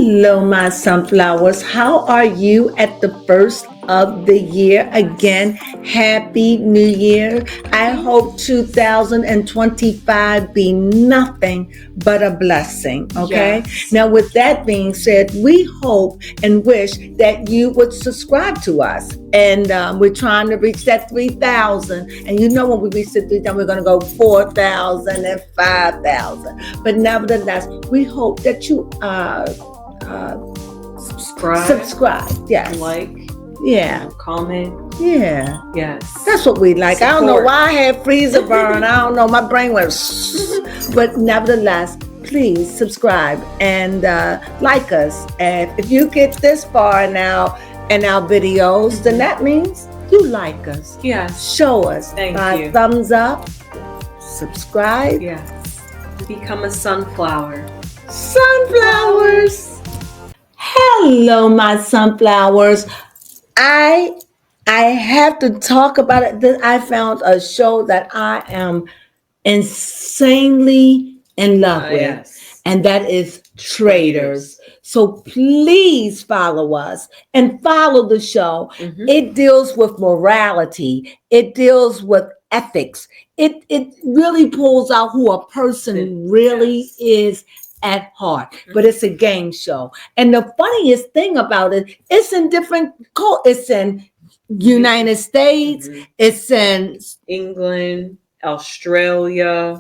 Hello, my sunflowers. How are you at the first of the year? Again, Happy New Year. I hope 2025 be nothing but a blessing. Okay. Yes. Now, with that being said, we hope and wish that you would subscribe to us. And we're trying to reach that 3,000. And you know, when we reach the 3,000, we're going to go 4,000 and 5,000. But nevertheless, we hope that you subscribe. Yes. Like. Yeah. Comment. Yeah. Yes. That's what we like. Support. I don't know why I had freezer burn. I don't know. My brain went. But nevertheless, please subscribe and like us. And if you get this far now in our videos, then that means you like us. Yes. Show us. Thank by you. Thumbs up. Subscribe. Yes. Become a sunflower. Sunflowers. Hello, my sunflowers. I have to talk about it. I found a show that I am insanely in love with. Yes. And that is Traitors. So please follow us and follow the show. Mm-hmm. It deals with morality. It deals with ethics. It really pulls out who a person really is at heart. But it's a game show. And the funniest thing about it, it's in different it's in United States, it's in England, Australia.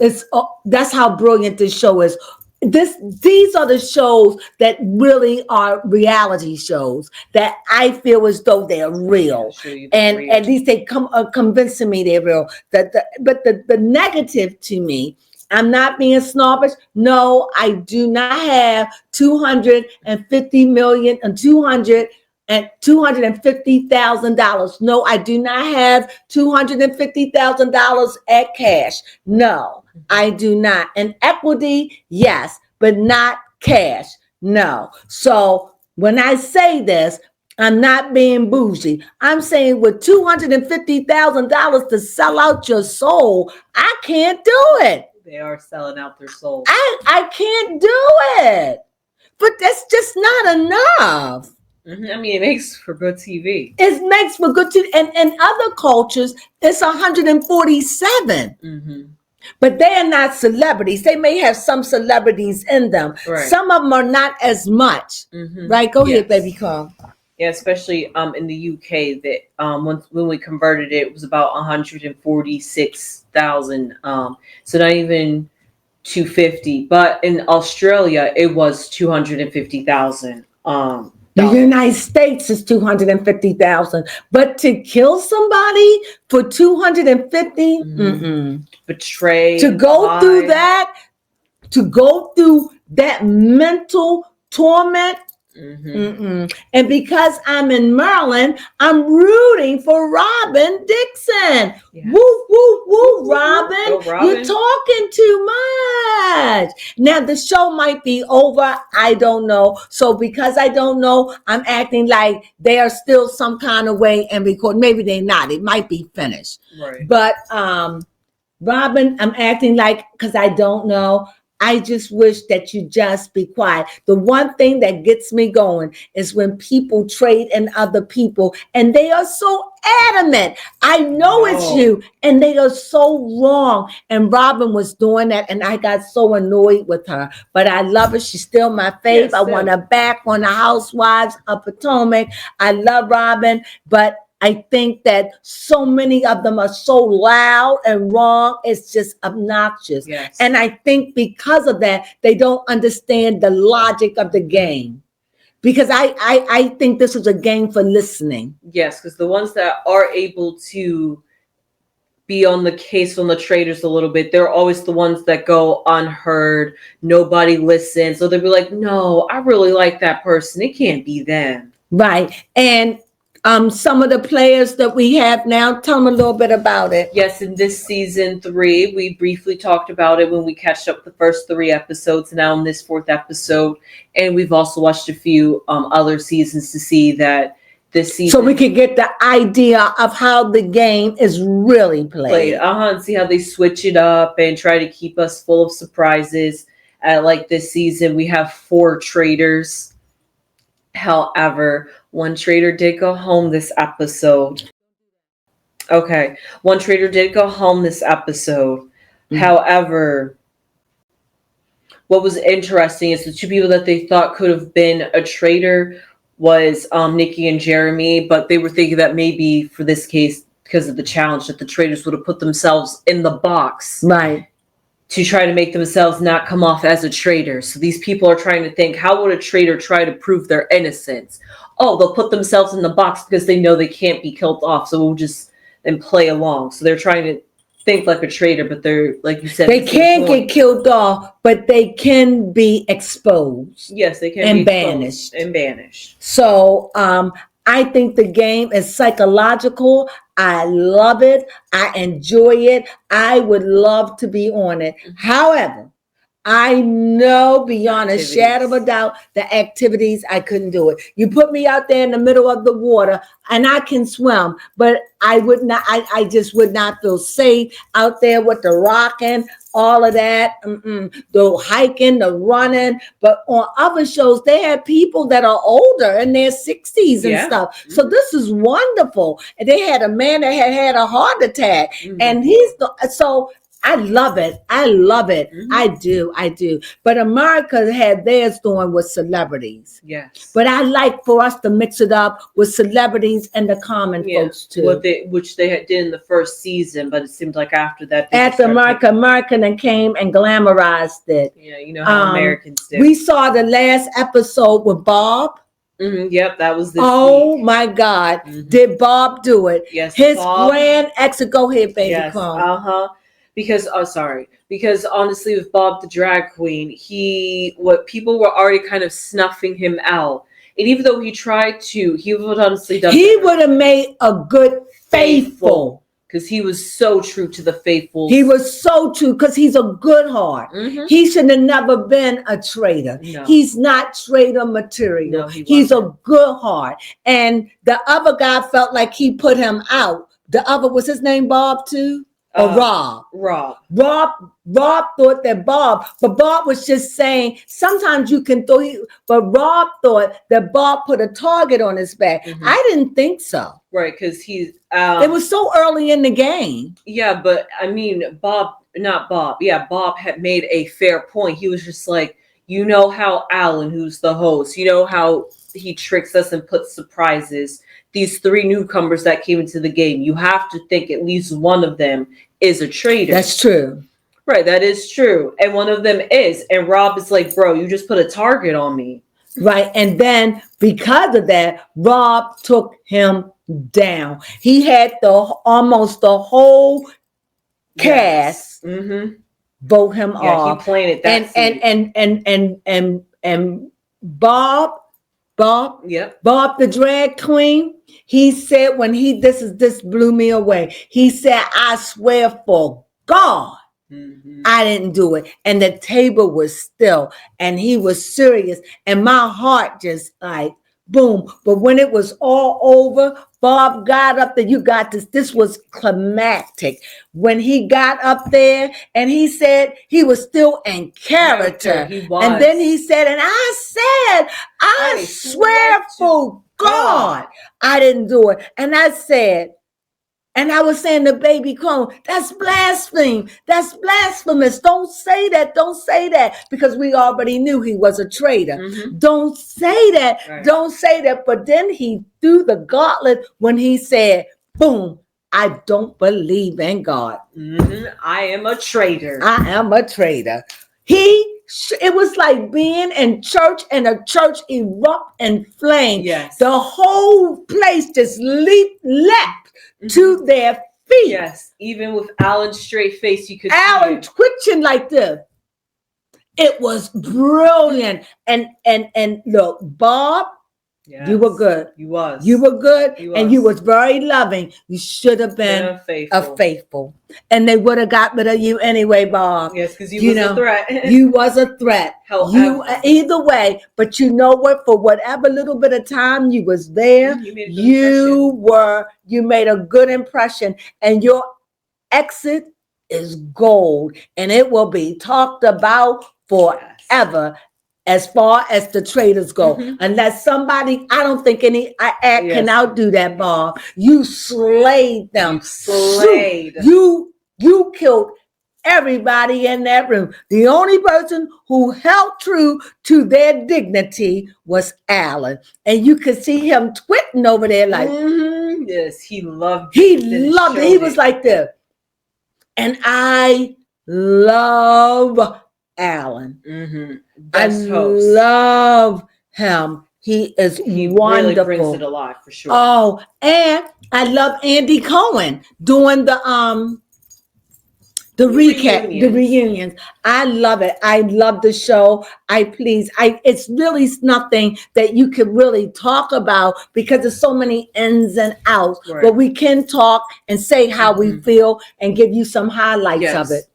That's how brilliant this show is. These are the shows that really are reality shows that I feel as though they're real, and real. At least they come convincing me they're real. But the negative to me, I'm not being snobbish. No, I do not have $250 million and $250,000. No, I do not have $250,000 at cash. No, I do not. And equity, yes, but not cash. No. So when I say this, I'm not being bougie. I'm saying with $250,000 to sell out your soul, I can't do it. They are selling out their soul. I can't do it. But that's just not enough. Mm-hmm. I mean, it makes for good TV. It makes for good TV. And in other cultures, it's 147. Mm-hmm. But they are not celebrities. They may have some celebrities in them. Right. Some of them are not as much. Mm-hmm. Right? Go ahead, baby, Crone. Yeah, especially in the UK, that when we converted it, it was about 146,000. So not even 250. But in Australia, it was 250,000. The United States is 250,000, but to kill somebody for 250, betray, to go through that mental torment. And because I'm in Maryland, I'm rooting for Robin Dixon. Yeah. Woo, woo, woo, Robin. Go, Robin. You're talking too much. Now, the show might be over. I don't know. So because I don't know, I'm acting like they are still some kind of way and record. Maybe they're not. It might be finished. Right. But Robin, I'm acting like, because I don't know. I just wish that you just be quiet. The one thing that gets me going is when people trade in other people and they are so adamant. I know it's you, and they are so wrong. And Robin was doing that, and I got so annoyed with her. But I love her. She's still my fave. I want her back on the Housewives of Potomac. I love Robin, but I think that so many of them are so loud and wrong. It's just obnoxious. Yes. And I think because of that, they don't understand the logic of the game. Because I think this was a game for listening. Yes, because the ones that are able to be on the case on the traitors a little bit, they're always the ones that go unheard. Nobody listens. So they'll be like, no, I really like that person. It can't be them. Right. And some of the players that we have now, tell them a little bit about it. Yes, in this season 3, we briefly talked about it when we catched up the first 3 episodes. Now in this 4th episode, and we've also watched a few other seasons to see that this season, so we can get the idea of how the game is really played. And see how they switch it up and try to keep us full of surprises. Like this season, we have 4 traitors. However, one traitor did go home this episode. Okay, one traitor did go home this episode. Mm-hmm. However, what was interesting is the two people that they thought could have been a traitor was Nikki and Jeremy, but they were thinking that maybe for this case, because of the challenge, that the traitors would have put themselves in the box. Right. To try to make themselves not come off as a traitor. So these people are trying to think, how would a traitor try to prove their innocence? Oh, they'll put themselves in the box because they know they can't be killed off. So we'll just then play along. So they're trying to think like a traitor, but they're, like you said, they can't get killed off, but they can be exposed. Yes, they can and be banished. And banished. So I think the game is psychological. I love it. I enjoy it. I would love to be on it. Mm-hmm. However, I know beyond a shadow of a doubt the activities, I couldn't do it. You put me out there in the middle of the water and I can swim, but I would not, I just would not feel safe out there with the rocking, all of that, the hiking, the running. But on other shows, they have people that are older in their 60s and stuff. Mm-hmm. So this is wonderful. And they had a man that had a heart attack, and so I love it. I love it. Mm-hmm. I do. But America had theirs doing with celebrities. Yes. But I like for us to mix it up with celebrities and the common folks too. Which they did in the first season, but it seemed like after that. After America then came and glamorized it. Yeah, you know how Americans do. We saw the last episode with Bob. Mm-hmm, yep, that was this week. Week. My God. Mm-hmm. Did Bob do it? Yes. His grand ex. Go ahead, baby. Yes. Crone. Because honestly, with Bob the drag queen, what people were already kind of snuffing him out. And even though he tried to, he would honestly done. He would have made a good faithful. Because he was so true to the faithful. He was so true because he's a good heart. Mm-hmm. He should have never been a traitor. No. He's not traitor material. No, he's a good heart. And the other guy felt like he put him out. The other, was his name Bob too? Or Rob. Rob thought that but Bob was just saying, sometimes you can but Rob thought that Bob put a target on his back. Mm-hmm. I didn't think so. Right, because he's... it was so early in the game. Yeah, but I mean, Bob had made a fair point. He was just like, you know how Alan, who's the host, you know how he tricks us and puts surprises. These three newcomers that came into the game, you have to think at least one of them is a traitor. That's true. Right, that is true. And one of them is. And Rob is like, bro, you just put a target on me. Right. And then because of that, Rob took him down. He had almost the whole cast vote him off. Yeah, he planted that and Bob, yep. Bob the drag queen, he said this blew me away. He said, I swear for God, I didn't do it. And the table was still, and he was serious. And my heart just like, boom. But when it was all over, Bob got up there. You got this. This was climactic. When he got up there and he said he was still in character. He was. And then he said, and I swear for God, I didn't do it. And I said, and I was saying to baby Crone, that's blasphemy. That's blasphemous. Don't say that. Don't say that. Because we already knew he was a traitor. Mm-hmm. Don't say that. Right. Don't say that. But then he threw the gauntlet when he said, boom, I don't believe in God. Mm-hmm. I am a traitor. I am a traitor. It was like being in church and a church erupt and flame. Yes. The whole place just leapt to their feet. Yes. Even with Alan's straight face, you could see Alan twitching like this. It was brilliant. And look, Bob, you were good. You was. You were good. And you was very loving. You should have been a faithful. And they would have got rid of you anyway, Bob. Yes, because you was a threat. You was a threat. Either way, but you know what? For whatever little bit of time you was there, you made a good impression. And your exit is gold. And it will be talked about forever. as far as the Traitors go. Mhm. Unless somebody, I don't think any act can Yes. outdo that, Bob. You slayed them. You slayed. You killed everybody in that room. The only person who held true to their dignity was Alan. And you could see him twitting over there like, yes, he loved he it. loved it. He was like this. And I love Alan. Best I host. love him. He is He wonderful. really brings it alive for sure. Oh, and I love Andy Cohen doing the recap, the reunions. I love it. I love the show. It's really nothing that you could really talk about because there's so many ins and outs. Right. But we can talk and say how we feel and give you some highlights of it.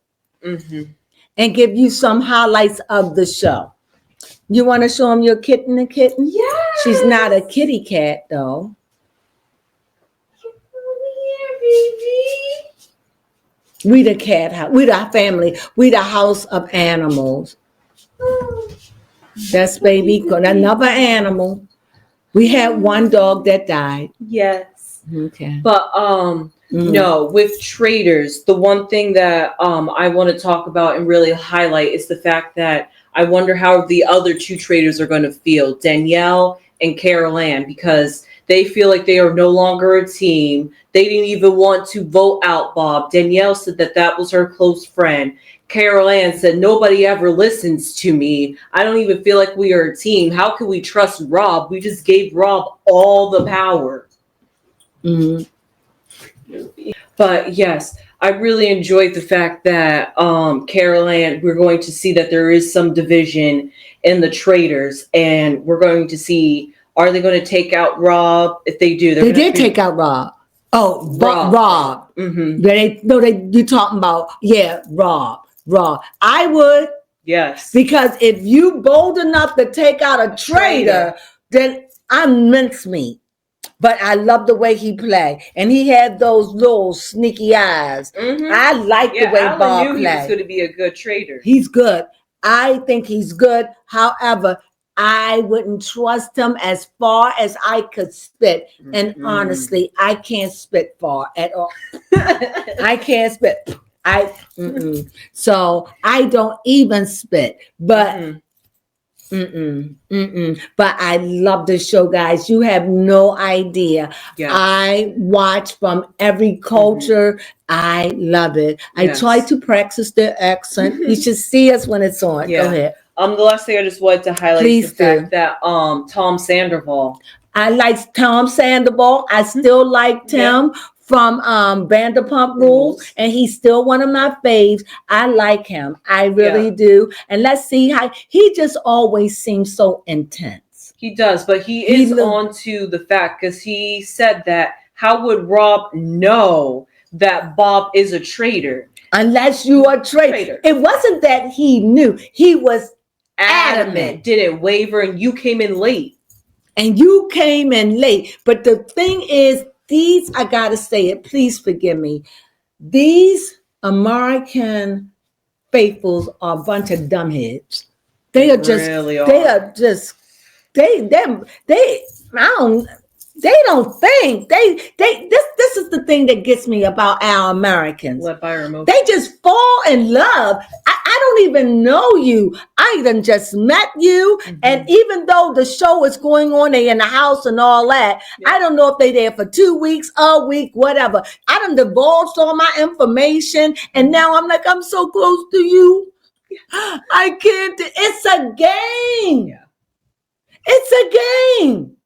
And give you some highlights of the show. You want to show them your kitten and kitten? Yes. She's not a kitty cat though. We the cat house. We the family. We the house of animals. That's baby. Another animal. We had one dog that died. Yes. Okay. But no, with Traitors, the one thing that I want to talk about and really highlight is the fact that I wonder how the other two Traitors are going to feel, Danielle and Carol Ann, because they feel like they are no longer a team. They didn't even want to vote out Bob. Danielle said that was her close friend. Carol Ann said, nobody ever listens to me. I don't even feel like we are a team. How can we trust Rob? We just gave Rob all the power. But yes, I really enjoyed the fact that Carol Ann, we're going to see that there is some division in the Traitors, and we're going to see, are they going to take out Rob? If they do, they did take out Rob. Oh, Rob. You talking about, Rob. I would. Yes. Because if you bold enough to take out a traitor, then I'm mincemeat. But I love the way he played. And he had those little sneaky eyes. I like the way Bob knew played. He was going to be a good traitor. He's good. I think he's good. However, I wouldn't trust him as far as I could spit. And honestly, I can't spit far at all. I can't spit. So I don't even spit. But but I love the show, guys. You have no idea. Yes. I watch from every culture. I love it. I try to practice their accent. You should see us when it's on. Go ahead. The last thing I just wanted to highlight is the fact that Tom Sandoval. I like Tom Sandoval. I still like him from Vanderpump Rules, and he's still one of my faves. I like him. I really do. And let's see how he just always seems so intense. He does, but he is on to the fact because he said that how would Rob know that Bob is a traitor? Unless you are a traitor. It wasn't that he knew. He was adamant. Didn't waver, and you came in late. But the thing is, I gotta say it, please forgive me. These American faithfuls are a bunch of dumbheads. They don't think. This is the thing that gets me about our Americans. Led by our emotions. They just fall in love. I don't even know you. I even just met you. And even though the show is going on, they in the house and all that, I don't know if they there for 2 weeks, a week, whatever. I done divulged all my information. And now I'm like, I'm so close to you. I can't. It's a game. Yeah. It's a game.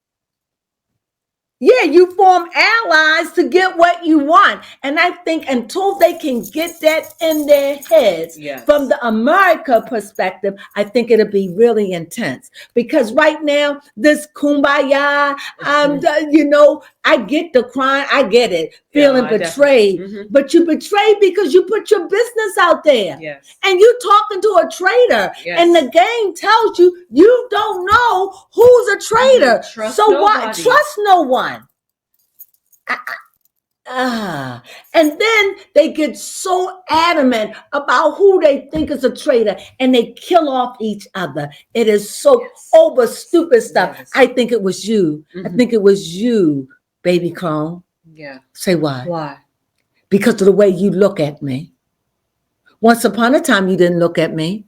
Yeah, you form allies to get what you want. And I think until they can get that in their heads, from the America perspective, I think it'll be really intense. Because right now, this kumbaya, I get the crime, I get it, feeling betrayed. But you betrayed because you put your business out there. Yes. And you talking to a traitor. Yes. And the game tells you, you don't know who's a traitor. Trust no one. And then they get so adamant about who they think is a traitor and they kill off each other. It is so over stupid stuff. Yes. I think it was you. I think it was you, baby Crone. Yeah. Say why? Why? Because of the way you look at me. Once upon a time, you didn't look at me.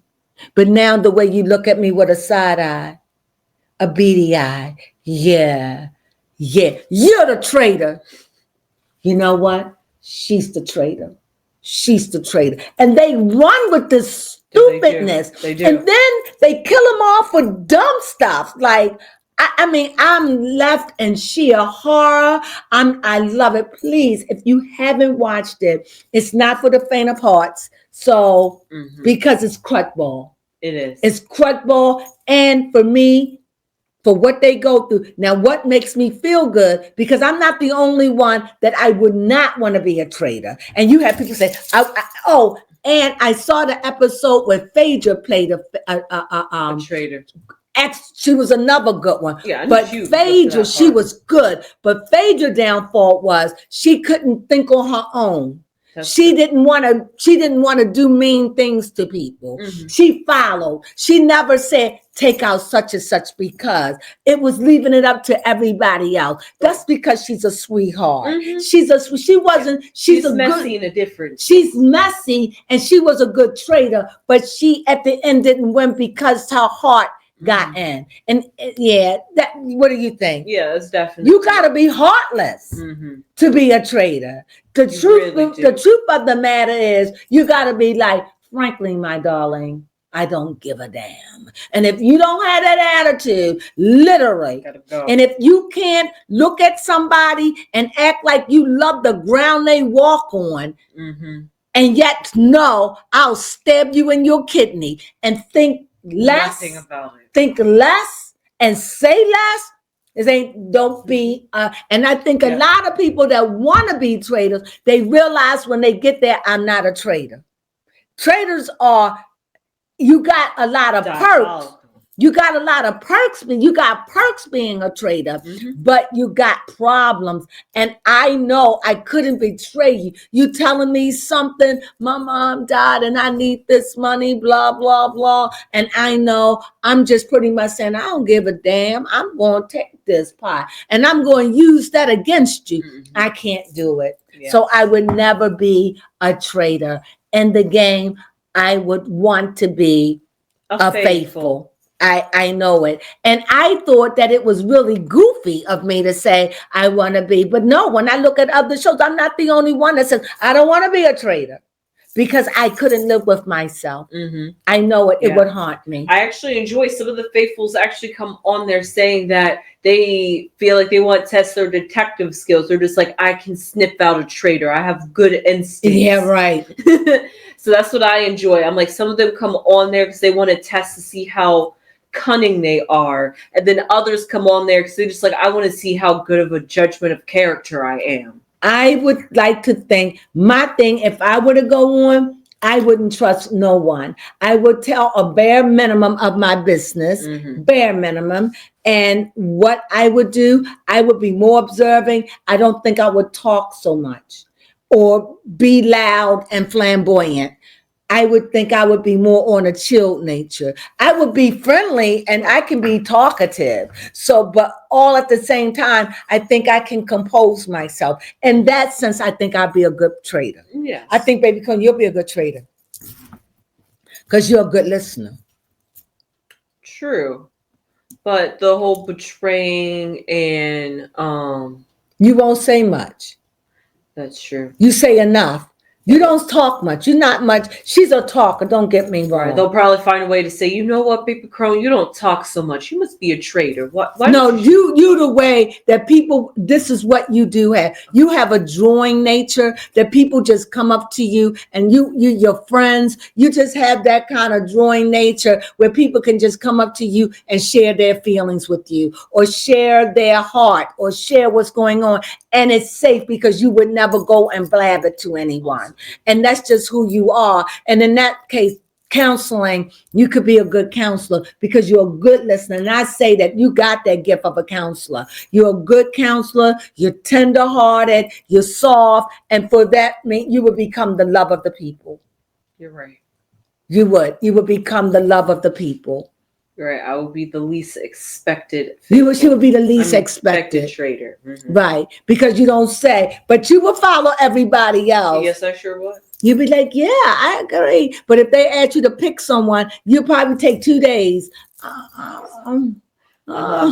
But now the way you look at me with a side eye, a beady eye. Yeah. You're the traitor. You know what? She's the traitor. She's the traitor. And they run with this stupidness. They do. And then they kill them off with dumb stuff. Like, I mean, I'm left in sheer horror. I love it. Please, if you haven't watched it, it's not for the faint of hearts. So, because it's crutchball. It is. It's crutchball. And for me, for what they go through. Now, what makes me feel good, because I'm not the only one that I would not want to be a traitor. And you have people say, and I saw the episode where Phaedra played a traitor. She was another good one. Yeah, but Phaedra, she was good. But Phaedra downfall was she couldn't think on her own. She didn't want to do mean things to people. She followed. She never said, take out such and such, because it was leaving it up to everybody else. That's because she's a sweetheart. She's messy in a different. She's messy, and she was a good traitor, but she at the end didn't win because her heart got in. And what do you think? Yeah, that's definitely. You got to be heartless to be a traitor. The truth of the matter is, you got to be like, frankly, my darling, I don't give a damn. And if you don't have that attitude, literally, and if you can't look at somebody and act like you love the ground they walk on, and yet know I'll stab you in your kidney, and think less, think less, and say less. Don't be, and I think a lot of people that want to be traitors, they realize when they get there, I'm not a traitor. Traitors are, you got a lot of perks. You got a lot of perks, but you got perks being a traitor, but you got problems. And I know I couldn't betray you. You telling me something, my mom died and I need this money, blah, blah, blah. And I know I'm just pretty much saying, I don't give a damn. I'm going to take this pie and I'm going to use that against you. I can't do it. Yeah. So I would never be a traitor. In the game, I would want to be a faithful. I know it. And I thought that it was really goofy of me to say I want to be. But no, when I look at other shows, I'm not the only one that says I don't want to be a traitor, because I couldn't live with myself. I know it. It would haunt me. I actually enjoy some of the faithfuls actually come on there saying that they feel like they want to test their detective skills. They're just like, I can sniff out a traitor. I have good instincts. Yeah, right. So that's what I enjoy. I'm like, some of them come on there because they want to test to see how cunning they are, and then others come on there because they're just like, I want to see how good of a judgment of character I am. I would like to think my thing, if I were to go on, I wouldn't trust no one. I would tell a bare minimum of my business, bare minimum. And what I would do, I would be more observing. I don't think I would talk so much or be loud and flamboyant. I would think I would be more on a chilled nature. I would be friendly and I can be talkative. So, but all at the same time, I think I can compose myself. In that sense, I think I'd be a good traitor. Yes. I think, baby Crone, you'll be a good traitor because you're a good listener. True. But the whole betraying and you won't say much. That's true. You say enough. You don't talk much. You're not much. She's a talker. Don't get me wrong. Right. They'll probably find a way to say, you know what, baby Crone, you don't talk so much. You must be a traitor. Why no, you the way that people, this is what you do have. You have a drawing nature that people just come up to you and your friends, you just have that kind of drawing nature where people can just come up to you and share their feelings with you or share their heart or share what's going on. And it's safe because you would never go and blab it to anyone. And that's just who you are. And in that case, counseling, you could be a good counselor because you're a good listener. And I say that you got that gift of a counselor. You're a good counselor. You're tenderhearted. You're soft. And for that, you would become the love of the people. You're right. You would become the love of the people. You're right. I would be the least expected. She would be the least expected traitor. Mm-hmm. Right. Because you don't say, but you will follow everybody else. Yes, I sure would. You'd be like, yeah, I agree. But if they ask you to pick someone, you'll probably take 2 days.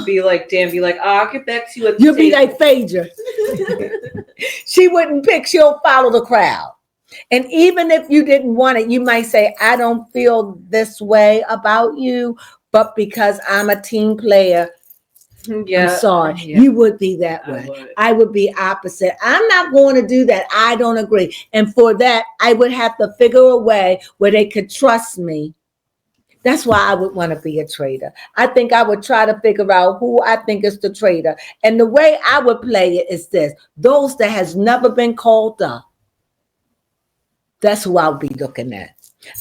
Be like, damn, I'll get back to you at the You'll be table. like Phaedra. She wouldn't pick, she'll follow the crowd. And even if you didn't want it, you might say, I don't feel this way about you, but because I'm a team player, I'm sorry. Yeah. You would be that way. I would be opposite. I'm not going to do that. I don't agree. And for that, I would have to figure a way where they could trust me. That's why I would want to be a traitor. I think I would try to figure out who I think is the traitor. And the way I would play it is this. Those that has never been called up. That's who I'll be looking at.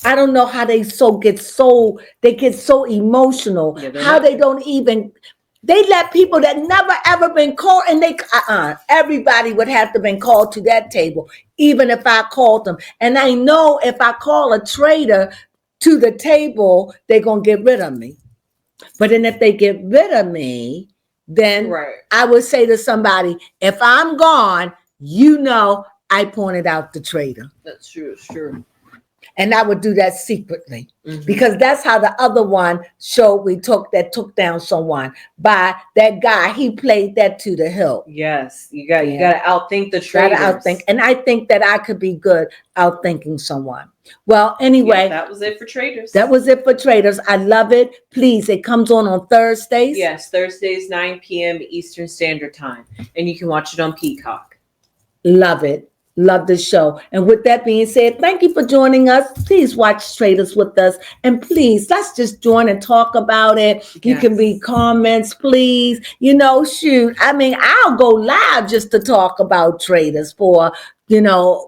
I don't know how they get so emotional. How they don't even, they let people that never ever been called, and everybody would have to been called to that table, even if I called them. And I know if I call a traitor to the table, they're going to get rid of me. But then if they get rid of me, then I would say to somebody, if I'm gone, I pointed out the traitor. That's true. It's true. And I would do that secretly because that's how the other one showed we took down someone by that guy. He played that to the hilt. Yes, you got to outthink the traitors. And I think that I could be good outthinking someone. Well, anyway, that was it for Traitors. That was it for Traitors. I love it. Please, it comes on Thursdays. Yes, Thursdays 9 p.m. Eastern Standard Time, and you can watch it on Peacock. Love it. Love the show. And with that being said, thank you for joining us. Please watch Traitors with us. And please, let's just join and talk about it. Yes. You can read comments, please. Shoot. I mean, I'll go live just to talk about Traitors for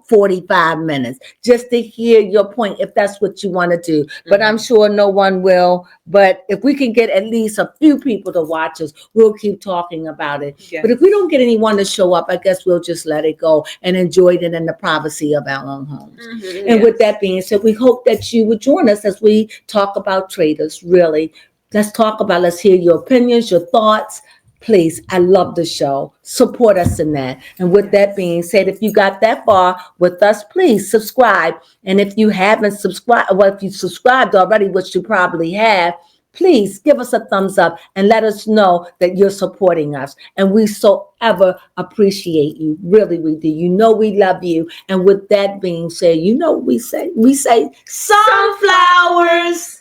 45 minutes just to hear your point if that's what you want to do. But I'm sure no one will. But if we can get at least a few people to watch us, we'll keep talking about it. Yes. But if we don't get anyone to show up, I guess we'll just let it go and enjoy it in the privacy of our own homes. And with that being said, we hope that you would join us as we talk about Traitors. Really, let's hear your opinions, your thoughts. Please, I love the show. Support us in that. And with that being said, if you got that far with us, please subscribe. And if you haven't subscribed, if you subscribed already, which you probably have, please give us a thumbs up and let us know that you're supporting us. And we so ever appreciate you. Really, we do. We love you. And with that being said, we say sunflowers.